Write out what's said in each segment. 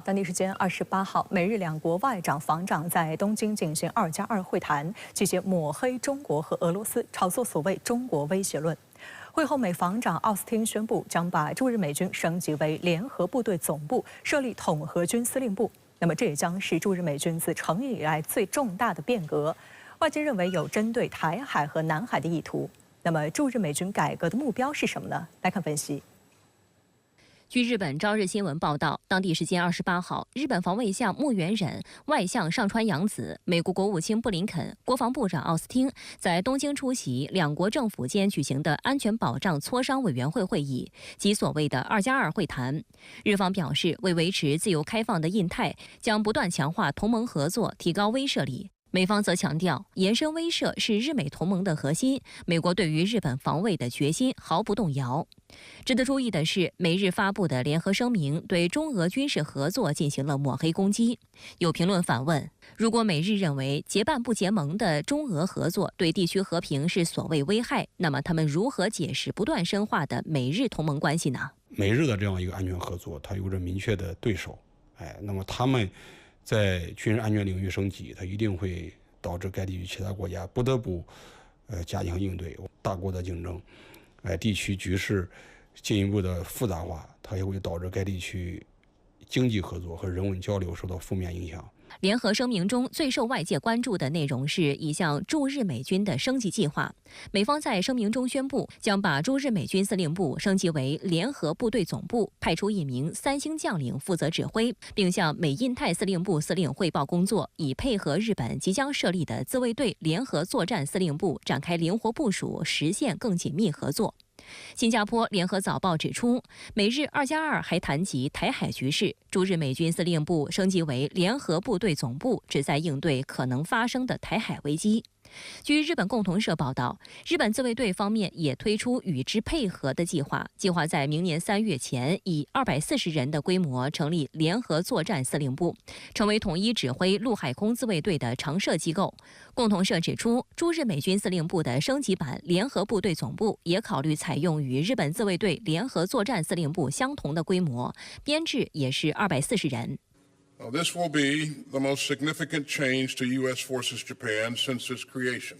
当地时间28号，美日两国外长、防长在东京进行2+2会谈，集结抹黑中国和俄罗斯，炒作所谓中国威胁论。会后，美防长奥斯汀宣布将把驻日美军升级为联合部队总部，设立统合军司令部。那么，这也将是驻日美军自成立以来最重大的变革。外界认为有针对台海和南海的意图。那么，驻日美军改革的目标是什么呢？来看分析。 据日本朝日新闻报道，当地时间28号，日本防卫相木原忍、外相上川阳子、美国国务卿布林肯、国防部长奥斯汀在东京出席两国政府间举行的安全保障磋商委员会会议及所谓的2+2会谈。日方表示，为维持自由开放的印太，将不断强化同盟合作，提高威慑力。 美方则强调，延伸威慑是日美同盟的核心，美国对于日本防卫的决心毫不动摇。值得注意的是，美日发布的联合声明对中俄军事合作进行了抹黑攻击。有评论反问：如果美日认为结伴不结盟的中俄合作对地区和平是所谓危害，那么他们如何解释不断深化的美日同盟关系呢？美日的这样一个安全合作，它有着明确的对手，那么他们 在军事安全领域升级，它一定会导致该地区其他国家不得不加强应对大国的竞争，地区局势进一步的复杂化，它也会导致该地区经济合作和人文交流受到负面影响。 联合声明中最受外界关注的内容是一项驻日美军的升级计划。美方在声明中宣布，将把驻日美军司令部升级为联合部队总部，派出1名3星将领负责指挥，并向美印太司令部司令汇报工作，以配合日本即将设立的自卫队联合作战司令部展开灵活部署，实现更紧密合作。 新加坡联合早报指出，美日2+2还谈及台海局势，驻日美军司令部升级为联合部队总部，旨在应对可能发生的台海危机。 据日本共同社报道，日本自卫队方面也推出与之配合的计划，计划在明年3月前以240人的规模成立联合作战司令部，成为统一指挥陆海空自卫队的常设机构。共同社指出，驻日美军司令部的升级版联合部队总部也考虑采用与日本自卫队联合作战司令部相同的规模，编制也是240人。 This will be the most significant change to U.S. Forces Japan since its creation,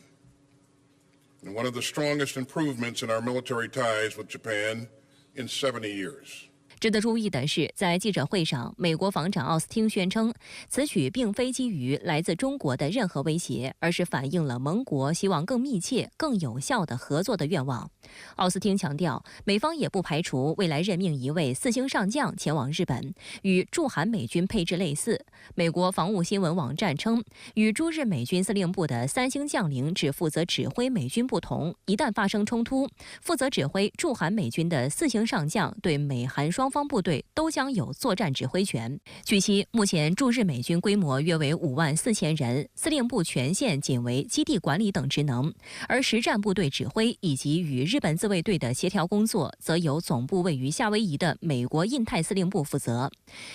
and one of the strongest improvements in our military ties with Japan in 70 years. 值得注意的是，在记者会上，美国防长奥斯汀宣称，此举并非基于来自中国的任何威胁，而是反映了盟国希望更密切、更有效的合作的愿望。奥斯汀强调，美方也不排除未来任命一位4星上将前往日本，与驻韩美军配置类似。美国防务新闻网站称，与驻日美军司令部的3星将领只负责指挥美军不同，一旦发生冲突，负责指挥驻韩美军的4星上将对美韩双方部队都将有作战指挥权。据悉，目前驻日美军规模约为54000人，司令部权限仅为基地管理等职能，而实战部队指挥以及与日本自卫队的协调工作，则由总部位于夏威夷的美国印太司令部负责。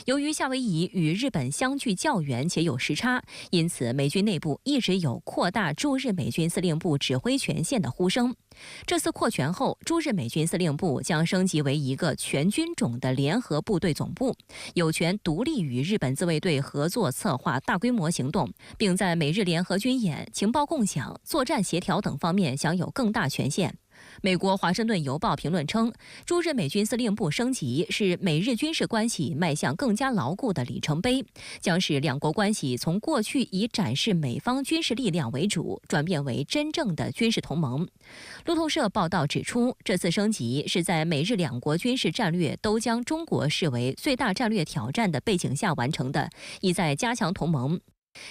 由于夏威夷与日本相距较远且有时差，因此美军内部一直有扩大驻日美军司令部指挥权限的呼声。这次扩权后，驻日美军司令部将升级为一个全军种的联合部队总部，有权独立与日本自卫队合作策划大规模行动，并在美日联合军演、情报共享、作战协调等方面享有更大权限。 美国《华盛顿邮报》评论称，驻日美军司令部升级是美日军事关系迈向更加牢固的里程碑，将使两国关系从过去以展示美方军事力量为主，转变为真正的军事同盟。路透社报道指出，这次升级是在美日两国军事战略都将中国视为最大战略挑战的背景下完成的，意在加强同盟。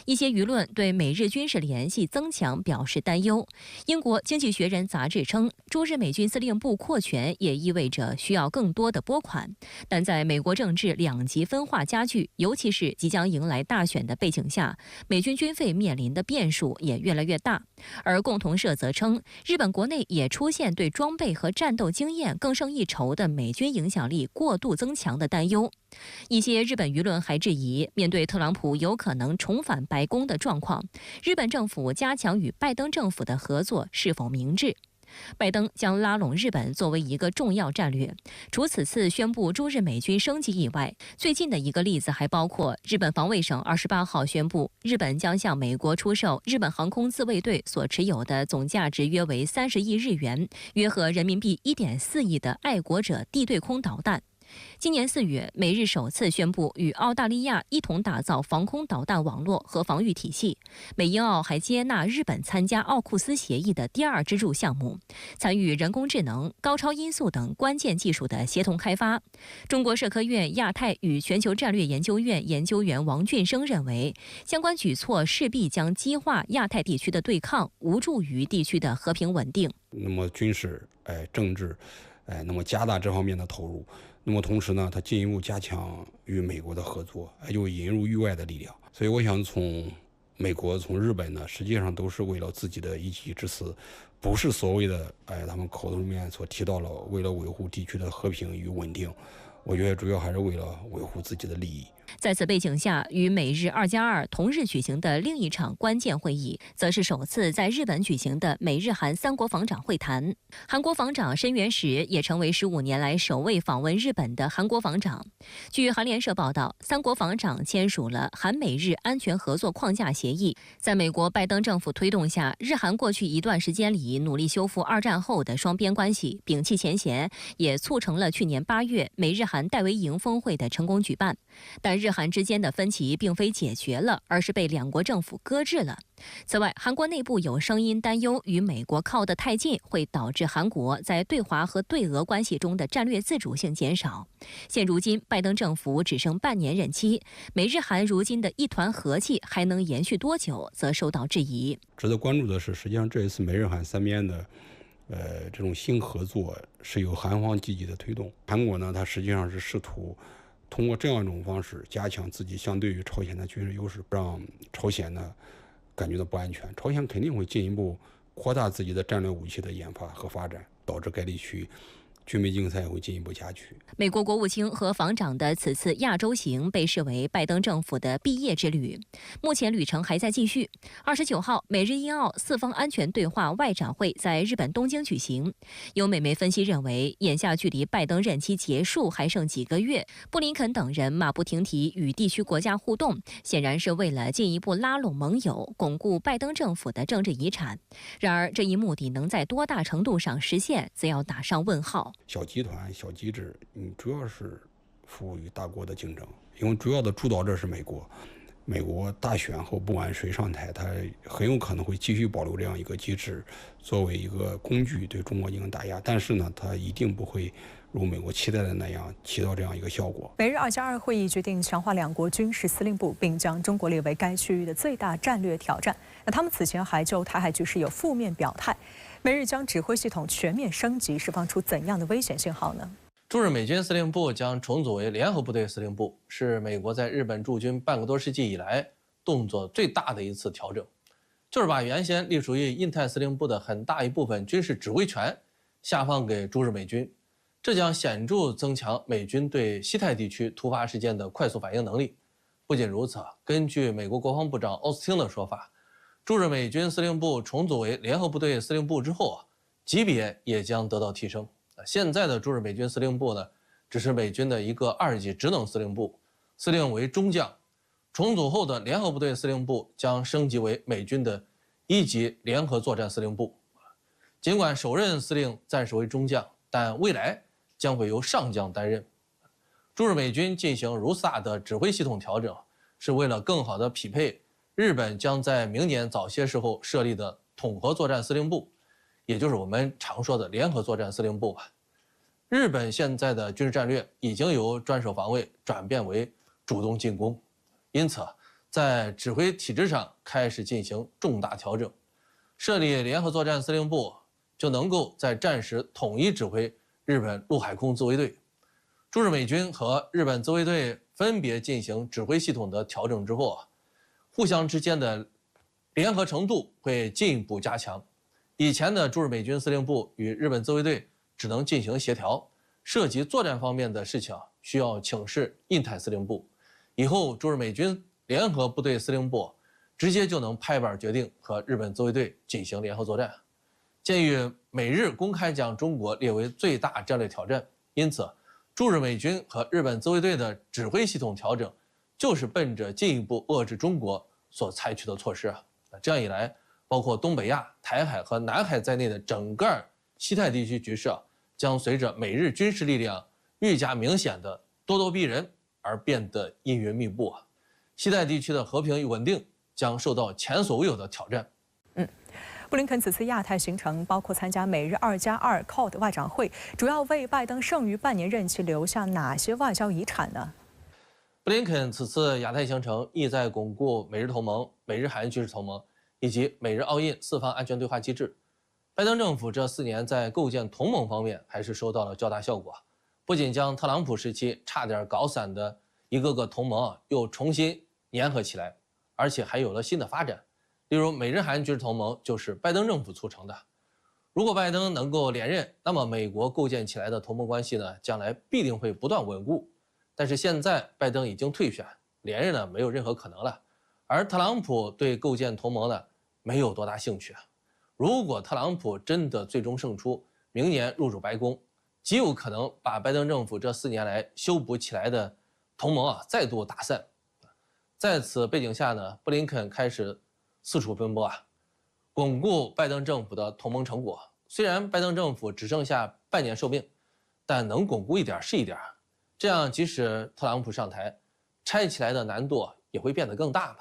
一些舆论对美日军事联系增强表示担忧。英国《经济学人》杂志称，驻日美军司令部扩权也意味着需要更多的拨款。但在美国政治两极分化加剧，尤其是即将迎来大选的背景下，美军军费面临的变数也越来越大。而共同社则称，日本国内也出现对装备和战斗经验更胜一筹的美军影响力过度增强的担忧。一些日本舆论还质疑，面对特朗普有可能重返白宫的状况，日本政府加强与拜登政府的合作是否明智？拜登将拉拢日本作为一个重要战略。除此次宣布驻日美军升级以外，最近的一个例子还包括日本防卫省28号宣布，日本将向美国出售日本航空自卫队所持有的总价值约为30亿日元，约合人民币1.4亿的爱国者地对空导弹。今年4月，美日首次宣布与澳大利亚一同打造防空导弹网络和防御体系。美英澳还接纳日本参加奥库斯协议的第2支柱项目，参与人工智能、高超音速等关键技术的协同开发。中国社科院亚太与全球战略研究院研究员王俊生认为，相关举措势必将激化亚太地区的对抗，无助于地区的和平稳定。那么军事、政治，那么加大这方面的投入。那么同时呢，它进一步加强与美国的合作，又引入域外的力量。所以我想，从美国、从日本呢，实际上都是为了自己的一己之私，不是所谓的他们口头里面所提到了为了维护地区的和平与稳定。我觉得主要还是为了维护自己的利益。在此背景下，与美日2+2同日举行的另一场关键会议，则是首次在日本举行的美日韩3国防长会谈。韩国防长申元实也成为15年来首位访问日本的韩国防长。据韩联社报道，3国防长签署了韩美日安全合作框架协议。在美国拜登政府推动下，日韩过去一段时间里努力修复2战后的双边关系，摒弃前嫌，也促成了去年8月美日韩戴维营峰会的成功举办。但日韩之间的分歧并非解决了，而是被两国政府搁置了。此外，韩国内部有声音担忧与美国靠得太近，会导致韩国在对华和对俄关系中的战略自主性减少。现如今，拜登政府只剩半年任期，美日韩如今的一团和气还能延续多久，则受到质疑。值得关注的是，实际上这一次美日韩3边的这种新合作是由韩方积极的推动。韩国呢，它实际上是试图通过这样一种方式加强自己相对于朝鲜的军事优势，让朝鲜呢感觉到不安全。朝鲜肯定会进一步扩大自己的战略武器的研发和发展，导致该地区军备竞赛会进一步加剧。美国国务卿和防长的此次亚洲行被视为拜登政府的毕业之旅，目前旅程还在继续。29号，美日英澳4方安全对话外长会在日本东京举行。有美媒分析认为，眼下距离拜登任期结束还剩几个月，布林肯等人马不停蹄与地区国家互动，显然是为了进一步拉拢盟友，巩固拜登政府的政治遗产。然而，这一目的能在多大程度上实现，则要打上问号。小集团、小机制，主要是服务于大国的竞争，因为主要的主导者是美国。美国大选后，不管谁上台，他很有可能会继续保留这样一个机制，作为一个工具对中国进行打压。但是呢，他一定不会如美国期待的那样起到这样一个效果。美日2+2会议决定强化两国军事司令部，并将中国列为该区域的最大战略挑战。那他们此前还就台海局势有负面表态。美日将指挥系统全面升级，释放出怎样的危险信号呢？驻日美军司令部将重组为联合部队司令部，是美国在日本驻军半个多世纪以来动作最大的一次调整，就是把原先隶属于印太司令部的很大一部分军事指挥权下放给驻日美军，这将显著增强美军对西太地区突发事件的快速反应能力。不仅如此，根据美国国防部长奥斯汀的说法，驻日美军司令部重组为联合部队司令部之后级别也将得到提升。现在的驻日美军司令部呢，只是美军的一个2级职能司令部，司令为中将。重组后的联合部队司令部将升级为美军的1级联合作战司令部。尽管首任司令暂时为中将，但未来将会由上将担任。驻日美军进行如此大的指挥系统调整，是为了更好地匹配日本将在明年早些时候设立的统合作战司令部，也就是我们常说的联合作战司令部吧。日本现在的军事战略已经由专守防卫转变为主动进攻，因此在指挥体制上开始进行重大调整。设立联合作战司令部就能够在战时统一指挥日本陆海空自卫队。驻日美军和日本自卫队分别进行指挥系统的调整之后互相之间的联合程度会进一步加强。以前的驻日美军司令部与日本自卫队只能进行协调，涉及作战方面的事情需要请示印太司令部。以后驻日美军联合部队司令部直接就能拍板决定和日本自卫队进行联合作战。鉴于美日公开将中国列为最大战略挑战，因此驻日美军和日本自卫队的指挥系统调整，就是奔着进一步遏制中国所采取的措施啊。这样一来，包括东北亚、台海和南海在内的整个西太地区局势啊，将随着美日军事力量愈加明显的咄咄逼人而变得阴云密布啊。西太地区的和平与稳定将受到前所未有的挑战。布林肯此次亚太行程包括参加美日2+2 QUAD 外长会，主要为拜登剩余半年任期留下哪些外交遗产呢？布林肯此次亚太行程意在巩固美日同盟、美日韩军事同盟以及美日澳印四方安全对话机制。拜登政府这4年在构建同盟方面还是收到了较大效果，不仅将特朗普时期差点搞散的一个个同盟又重新粘合起来，而且还有了新的发展。例如，美日韩军事同盟就是拜登政府促成的。如果拜登能够连任，那么美国构建起来的同盟关系呢，将来必定会不断稳固。但是现在拜登已经退选，连任呢没有任何可能了。而特朗普对构建同盟呢没有多大兴趣。如果特朗普真的最终胜出，明年入主白宫，极有可能把拜登政府这4年来修补起来的同盟再度打散。在此背景下呢，布林肯开始四处奔波巩固拜登政府的同盟成果。虽然拜登政府只剩下半年寿命，但能巩固一点是一点。这样，即使特朗普上台，拆起来的难度也会变得更大了。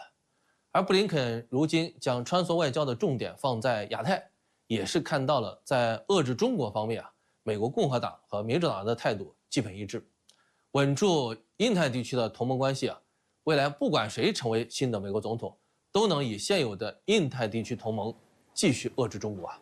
而布林肯如今将穿梭外交的重点放在亚太，也是看到了在遏制中国方面美国共和党和民主党的态度基本一致，稳住印太地区的同盟关系未来不管谁成为新的美国总统，都能以现有的印太地区同盟继续遏制中国